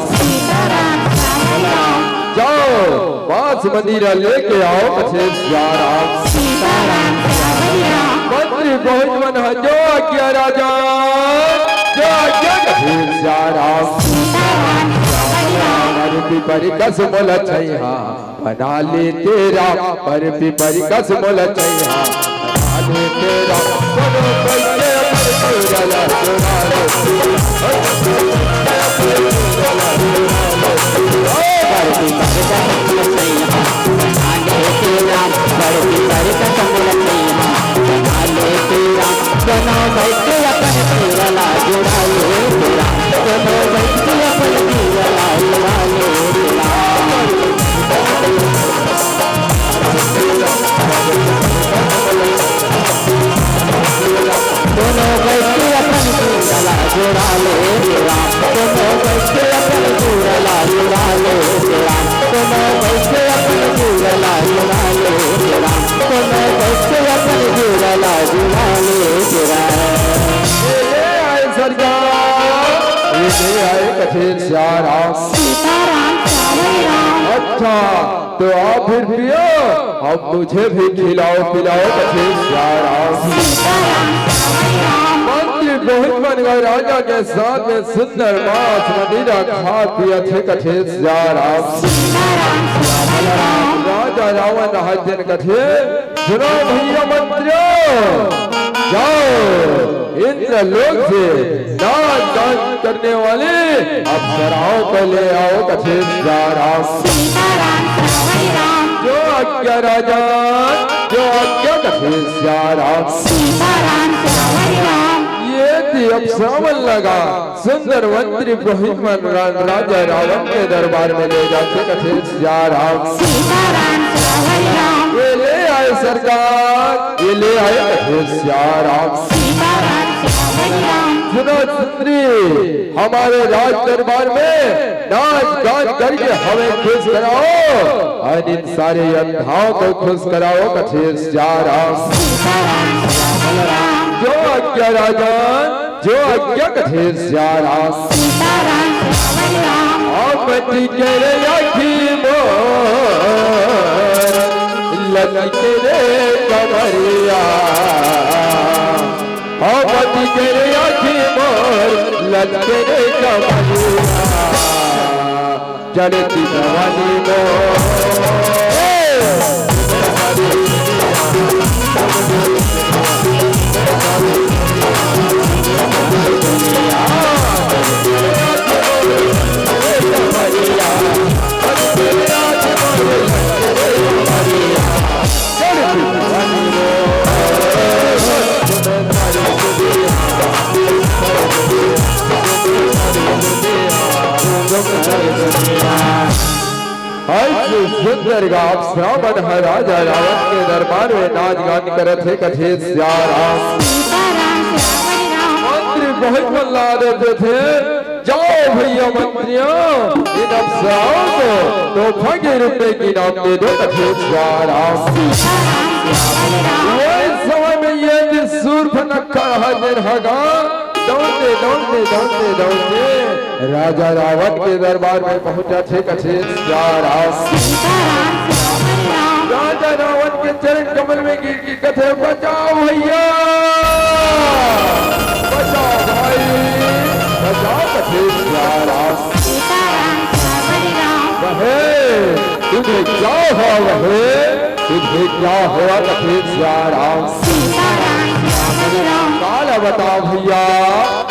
जाओ मांस मंदिरा लेके आओ कथे श्याराम मंत्री बहुत मन है जो आज्ञा राजा जो आज्ञा कथे श्याराम परिकस मोल छैहा बना ले तेरा पर परिकस मोल छैहा बना ले तेरा बनो पल्ले पर चुरला चुराले अच्छा तो आप फिर पियो अब मुझे भी खिलाओ पिलाओ कथे श्याराम मंत्री बहुत बन गए राजा के साथ में सुंदर मांस मदिरा खा पिया थे कथे श्याराम राजा रावण हजन कथे सुनो भैया मंत्रियों जाओ इंद्र लोक से नाच गान करने वाले अप्सराओं को ले आओ कथे श्याराम जो आज्ञा राजा जो आज्ञा कथे श्याराम ये थी अप्सरावन लगा सुंदर मंत्री पुरोहित राजा रावण के दरबार में ले जाते कथे श्याराम ये ले आए सरकार ये ले आए कथे श्याराम सुनो सुंदरी, हमारे राज दरबार में नाच गान करके हमें खुश कराओ और इन सारे अंधाओं को खुश कराओ। कठेर राम जो आज्ञा राजन, जो आज्ञा कठेर राम। आपत्ति करे आखी मोर ललके रे कमरिया, आपत्ति करे आखी मोर ललके रे कमरिया, चलती जवानी मोर सुंदर गाप श्रावण राजा रावण के दरबार में नाच गान करत है कठेर राम। मंत्री बहुत मल्ला देते थे, जाओ भैया मंत्रियों इन अफसरों को तोहफा के रूप में की नाम दे दो कठेर राम। समय में ये सूर्पनखा हाजिर होगा, दौड़ते दौड़ते दौड़ते दौड़ते राजा रावण के दरबार में पहुंचा थे कठेर राम। राजा रावण के चरण कमल में गिर की कथे, बचाओ भैया बचाओ भाई बचाओ कठेर राम। वहे तुझे क्या हुआ, वहे तुझे क्या हुआ कठेर राम। काला बताओ भैया,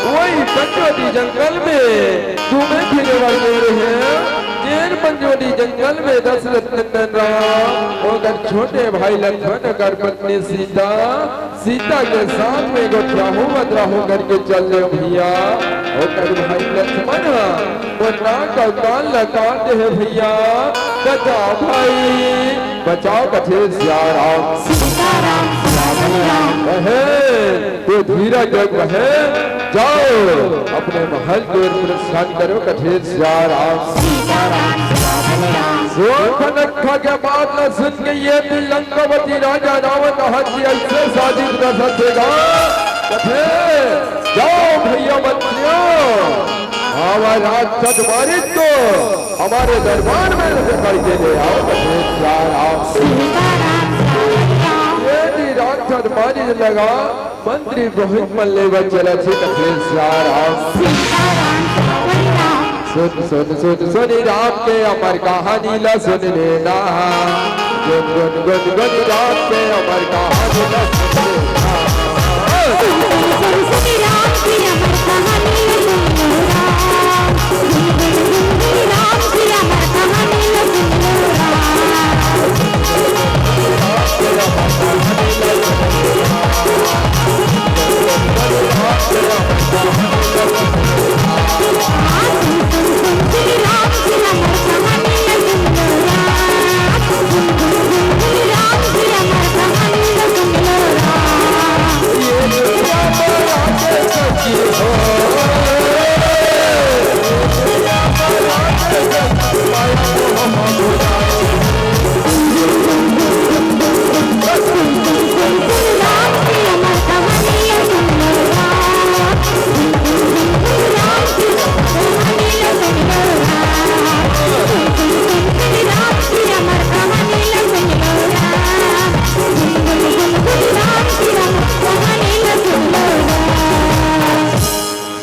वही पंचवटी जंगल में तुम्हें फिर रहे जेर पंचवटी जंगल में दशरथ नंदन राम और छोटे भाई लक्ष्मण कर पत्नी सीता, सीता के साथ में गोत्राहू मद्राहू करके चल रहे भैया। और भाई लक्ष्मण वो नाक का कान लगाते हैं भैया, बचाओ भाई बचाओ कठेर राम। तो धीरा जग है, जाओ अपने महल को प्रस्थान करो कठेर राम। सूर्पनखा के बात न सुन के ये भी लंकावती राजा रावण हत्या ऐसे शादी सकेगा। जाओ भैया मंत्रियों, हमारे राजसद मारित को हमारे दरबार में पकड़ के ले आओ कठेर राम। राक्षस मारी लगा, मंत्री बहुत मल्ले बच चला थे कठेर राम। सुन सुन सुन सुन राम के अमर कहानी ला सुन लेना, गुन गुन गुन गुन राम के अमर कहानी ला सुन लेना।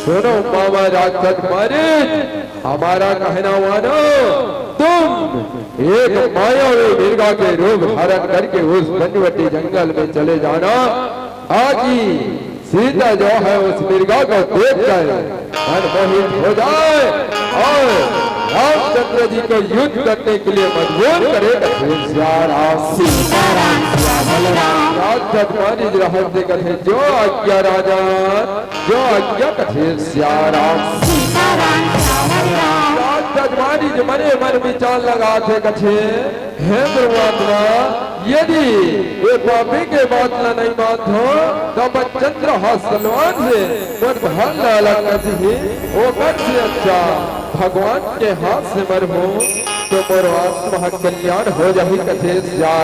सुनो मामा राक्षस मारे, हमारा कहना मानो, तुम एक मायावी मिर्गा के रूप धारण करके उस पंचवटी जंगल में चले जाना। आज ही सीता जो है उस मिर्गा को देखकर मनमोहित हो जाए और रामचंद्र जी को युद्ध करने के लिए मजबूर करे कठेर राम। कथे जो आज्ञा राजा, जो आज्ञा कठेर राम। रामचंद्र बीच मने मन विचार लगा थे कछे हे परमात्मा यदि ये पापी के बात ला नहीं मानतो तो मैं चंद्र सलमान से मर भाल अलग करती वो कर से अच्छा भगवान के हाथ से मर हो तो मोर आत्मा कल्याण हो जाही कथे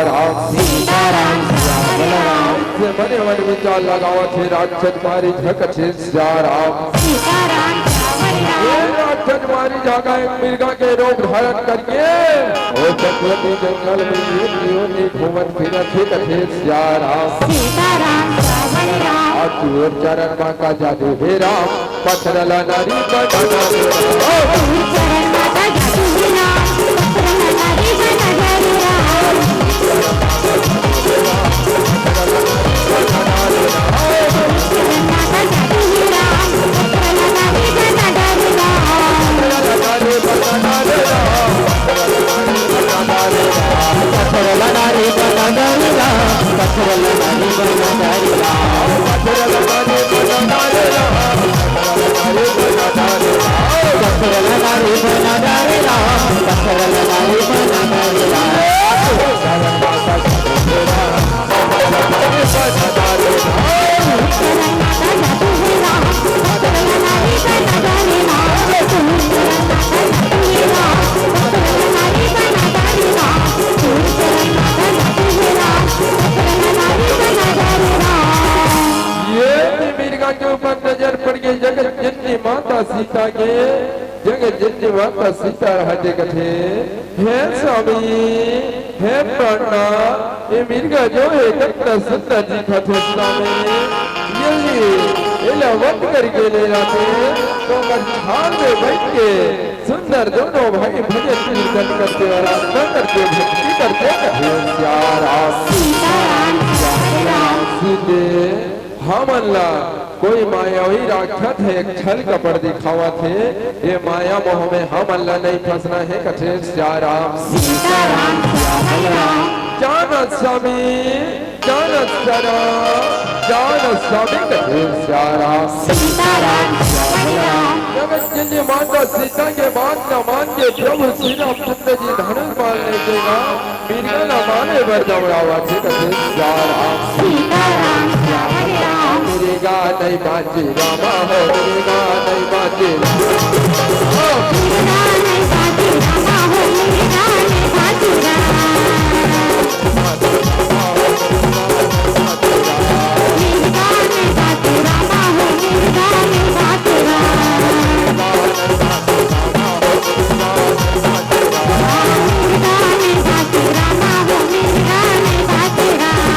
राम सीताराम बलराम से मने मन विचार लगावा थे राक्षस मारी झकछे राम सीताराम ये राक्षस मारी जागा एक मिर्गा के रूप धारण करके ओ चक्रवर्ती जंगल में जीवनी घूमत फिरत थे कथे राम सीताराम बलराम और चरण मां का जादू हे राम पथरला नारी का जादू चरण माता जादू है राम पत्थर नारी का नजर राम चरण माता जादू है राम पत्थर नारी का नजर पत्थर लगारे बना दरिया पत्थर लगारे बना दरिया पत्थर लगारे बना दरिया पत्थर लगारे बना दरिया पत्थर लगारे बना दरिया चरण माता जादू है राम पत्थर नारी का नजर राम चरण माता जादू है राम पत्थर नारी का नजर राम चरण माता जादू है राम पत्थर नारी का नजर राम ये मिर्गा के ऊपर नजर पड़ गई जगत जननी माता सीता के जगत जननी माता सीता रहते कथे हे स्वामी हे प्राणा ये मिर्गा जो है कितना सुंदर जी कथे स्वामी ये लवट करके ले जाते तो मझार में बैठ के सुंदर दोनों भाई भजन कीर्तन करते और आत्मा करते भक्ति करते कथे राम सीताराम बलराम सीधे हम अल्लाह कोई मायावी राक्षस है एक छल कपड़ दिखावा थे ये माया मोह में हम अल्लाह नहीं फंसना है कथे राम सीताराम बलराम जानत स्वामी जानत सरा जानत स्वामी कथे राम सीताराम बलराम जगत जिन्हें माता सीता के बाद न मान के प्रभु श्री रामचंद्र जी धनुष मारने के मीरा न माने बर दौड़ावा थे कथे राम सीताराम बलराम मुर्गा नहीं बाजी रामा हो मुर्गा नहीं बाजी मेरा नहीं बाजी रामा हो मेरा नहीं बाजी राम मेरा नहीं बाजी रामा हो मेरा नहीं बाजी राम मेरा नहीं बाजी रामा हो मेरा नहीं बाजी राम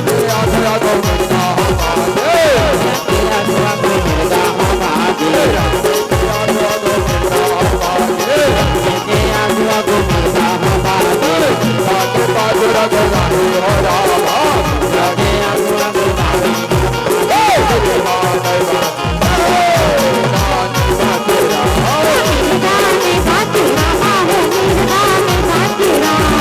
तेरा दुआ को मिलता हमारे तेरा दुआ को मिलता हमारे तेरा दुआ को मेरा नहीं बाजी रामा हो मेरा नहीं बाजी राम मेरा नहीं बाजी रामा हो मेरा नहीं बाजी राम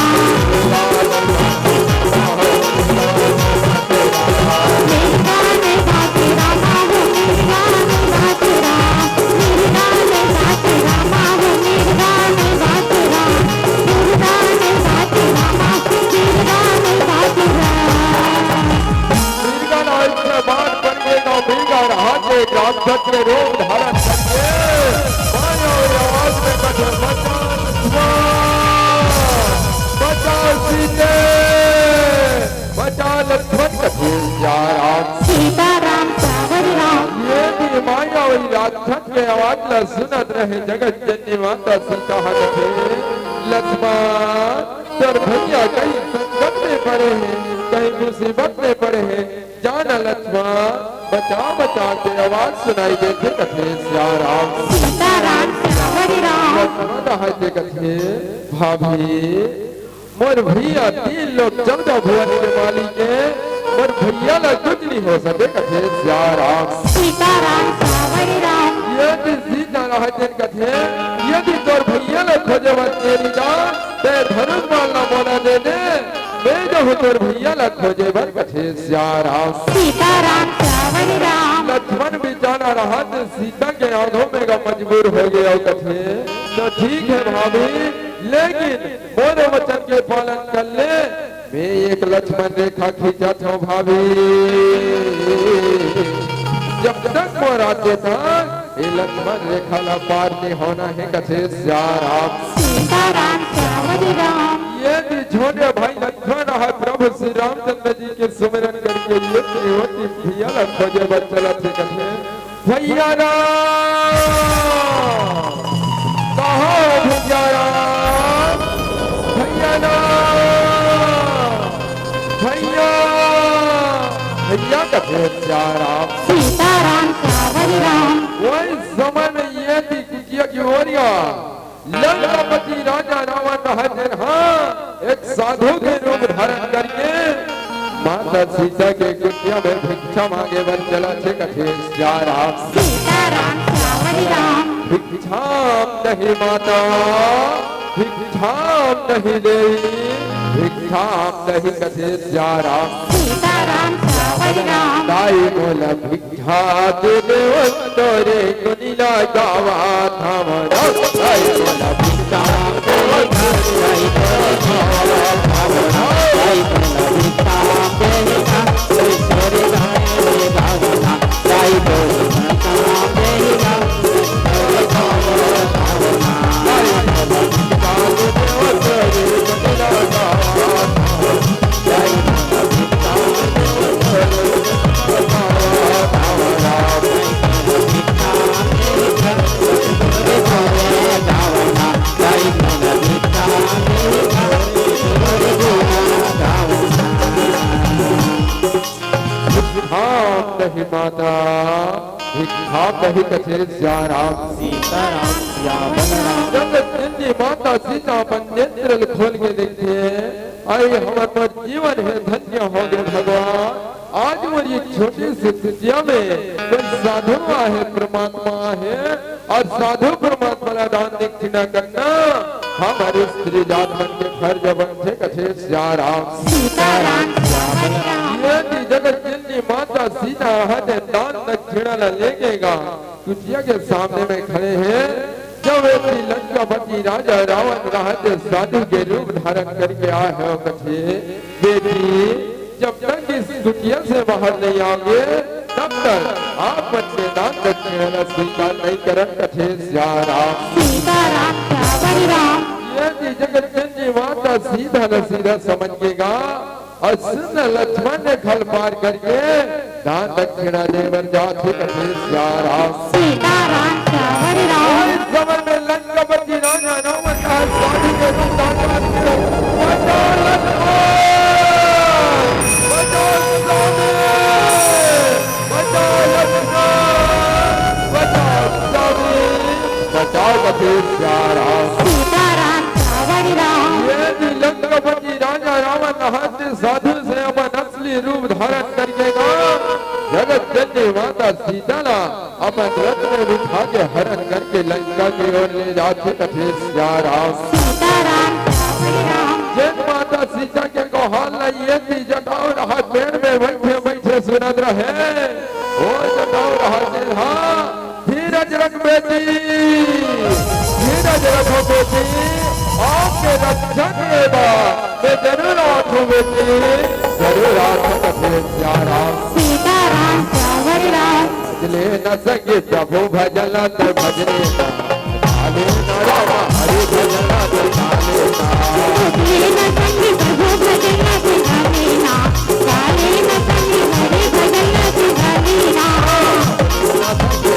मेरा नहीं बाजी रामा हो मेरा नहीं बाजी राम मेरा नहीं बाजी रामा मेरा नहीं बाजी राम मिर्गा नाइट से बात बन गए ना मिर्गा रहा के राक्षस के रूप धारण करके माया और आवाज में कठोर बचा सीते बचा लक्ष्मण कथे राम सीताराम बलराम ये भी माया और राक्षस के आवाज ला सुनत रहे जगत जननी माता सीता कथे लक्ष्मण तर भैया कहीं संकट में पड़े हैं कहीं मुसीबत में पड़े हैं जाना लक्ष्मण बचा बचा के आवाज सुनाई देते कथे राम सीताराम बलराम लक्ष्मण हाथे कथे भाभी मोर भैया 3 लोग 14 भुवन के मालिक है मोर भैया ला कुछ नहीं हो सके कथे राम सीताराम बलराम यदि सीता रहते कथे यदि तोर भैया ला खोजे तेरी जा ते धनुष मारना मोना दे दे मैं जो तोर भैया ला खोजे बर कथे राम सीताराम बलराम लक्ष्मण भी जाना रहा तो सीता के आंखों में का मजबूर हो गया कथे तो ठीक है भाभी, लेकिन मोरे वचन के पालन कर ले। मैं एक लक्ष्मण रेखा खींचा था भाभी, जब तक मोरा चेता ये लक्ष्मण रेखा ला पार नहीं होना है कथे राम सीताराम श्यामली राम। ये भी छोटे भाई लक्ष्मण है प्रभु श्री रामचंद्र जी के सुमिरन करके ये त्रिवटी भैया खोजे बच्चा थे कथे भैया राम कहो भैया राम भैया राम भैया भैया कथे राम सीताराम श्यामली राम। वही समय में ये थी कुचिया की ओरिया लंकापति राजा रावण रहते हाँ एक साधु के रूप धारण करके माता सीता के कुटिया में भिक्षा मांगे बर चला थे कथे राम सीताराम श्यामली राम। भिक्षाम नहीं माता भिक्षाम नहीं देवी भिक्षाम नहीं कथे राम सीताराम श्यामली राम। दाई बोला भिक्षा दे तोरे गुनीला गावा थामरा दाई बोला भिक्षा दे दाई तोरे गावा थामरा दाई बोला भिक्षा दे तोरे गावा दाई बोला भिक्षा दे तोरे गावा थामरा दाई बोला भिक्षा दे तोरे गुनीला गावा दाई बोला भिक्षा नहीं माता भिक्षा नहीं कथे राम सीताराम श्यामल राम। जब जिंदी माता सीता अपन नेत्र खोल के देखते आई हमारे पर जीवन है धन्य हो गए भगवान। आज मेरी छोटी सी दुनिया में कोई साधु है परमात्मा है और साधु परमात्मा का दान दक्षिणा करना हमारे स्त्री जात मन के फर्ज बनते कथे राम सीताराम श्यामली राम। ये जगत जिंदी माता सीता है दान दक्षिणा लेगेगा कुटिया के सामने में खड़े हैं जब लंकापति राजा रावण रहते साधु के रूप धारण करके आए हो कथे बेटी जब तक इस कुटिया से बाहर नहीं आओगे तब तक आप अपने दान दक्षिणा स्वीकार नहीं करन कथे राम सीताराम श्यामली राम। ये जगत जननी माता सीधा न सीधा समझेगा और सुन लक्ष्मण ने खल पार करके दान दक्षिणा देवर जाते कथे राम सीताराम श्यामली राम। इस समय में लंकापति राजा रावण का स्वामी के रूप धारण करके बचाओ लक्ष्मण बचाओ स्वामी बचाओ लक्ष्मण बचाओ स्वामी बचाओ कथे राम सीताराम श्यामली राम। ये लंकापति राजा रावण हाथी साधु से अपन असली रूप धारण करके जगत जननी माता सीता ला अपन रथ में बिठा के हरण करके लंका की ओर ले जाते कथे राम सीताराम श्यामली राम। जन माता सीता के को हाल ये थी जटाओ रहा पेड़ में बैठे बैठे सुनत रहे ओ जटाओ रहा हाँ धीरज रख बेटी धीरज रखो बेटी आपके रक्षक के बाद मैं जरूर आऊं बेटी जरूर आऊं कथे राम सीताराम श्यामली राम। भजले न सके प्रभु भजन तो भजने काले न राम हरि भजन तो काले भजले न संगी प्रभु भजन सिंहाने ना काले न संगी हरि भजन सिंहाने ना भजले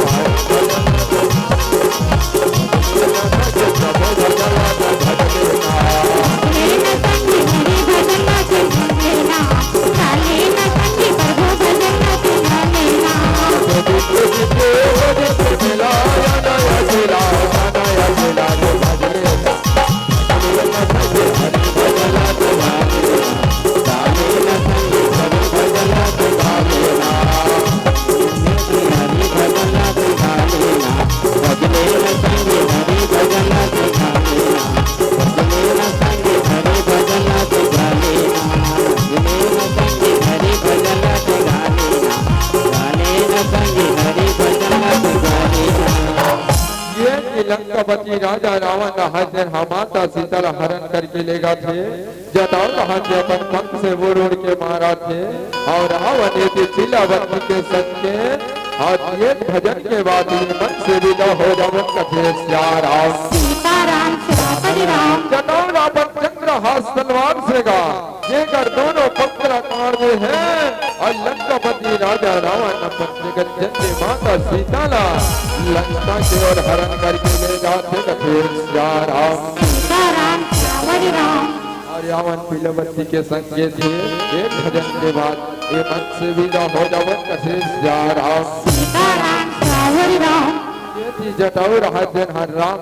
कि लंकापति राजा रावण राज्य माता सीता हरण करके ले गए थे। जटाऊ राज्य अपन पंख से वो रोड के मारा थे और रावण ने चिलावती के संग के और ये भजन के बाद ये मन से विदा हो जावन कथे राम सीताराम सियापति राम जटाऊ रावण चंद्र हाथ तलवार से गा ये कर दोनों पत्र कार में है और लंकापति राजा रावण अपन जगत जननी माता सीता ला लंका की ओर हरण करके ले जाते कथे राम सीताराम सियापति राम और रावण पीलवती के संगे थे। एक भजन के बाद ये मन से विदा हो जावन कथे राम सीताराम सियापति राम ये थी जटाऊ राज्य राम